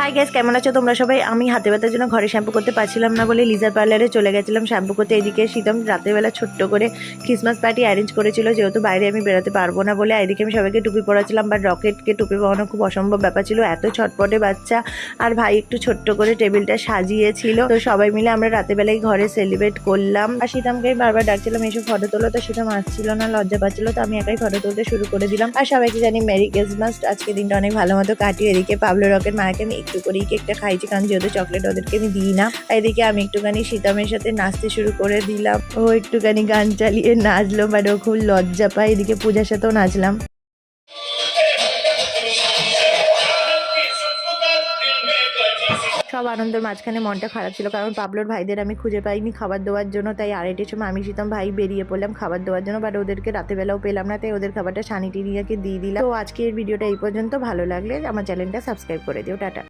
Hi guys, কেমন আছো তোমরা সবাই? আমি হাতে ব্যথার জন্য ঘরে শ্যাম্পু করতে পারছিলাম না বলে লিজার পার্লারে চলে গেছিলাম শ্যাম্পু করতে। এদিকে শীতম রাতের বেলা ছোট্ট করে ক্রিসমাস পার্টি অ্যারেঞ্জ করেছিল, যেহেতু বাইরে আমি বেরোতে পারবো না বলে। এদিকে আমি সবাইকে টুপি পরাচ্ছিলাম, বাট রকেটকে টুপি পরানো খুব অসম্ভব ব্যাপার ছিল, এত ছটপটে বাচ্চা। আর ভাই একটু ছোট্ট করে টেবিলটা সাজিয়েছিল, তো সবাই মিলে আমরা রাতের বেলায় ঘরে সেলিব্রেট করলাম। আর শীতমকে বারবার ডাকছিলাম এসব ফটো তোলো, তো শীতম আসছিল না, লজ্জা পাচ্ছিল, তো আমি একাই ফটো তুলতে শুরু করে দিলাম। আর সবাইকে জানি মেরি ক্রিসমাস। আজকে দিনটা অনেক ভালো মতো কাটিয়ে। এদিকে পাবলো রকেট মাকে আমি একটু করেই কেকটা খাইছি, কারণ যেহেতু চকলেট ওদেরকে আমি দিই না। এদিকে আমি একটুখানি শীতমের সাথে নাচতে শুরু করে দিলাম। ও একটুখানি গান চালিয়ে নাচলো, বাট ও খুব লজ্জা পায়। এদিকে পূজার সাথেও নাচলাম। সব আনন্দের মাঝখানে মনটা খারাপ ছিল, কারণ পাবলোর ভাইদের আমি খুঁজে পাইনি খাবার দেওয়ার জন্য। তাই আড়াইটের সময় আমি শীতম ভাই বেরিয়ে পড়লাম খাবার দেওয়ার জন্য, বাট ওদেরকে রাতের বেলাও পেলাম না, তাই ওদের খাবারটা সানিটিরিয়াকে দিয়ে দিলাম। তো আজকের ভিডিওটা এই পর্যন্ত। ভালো লাগলে আমার চ্যানেলটা সাবস্ক্রাইব করে দিও। টাটা।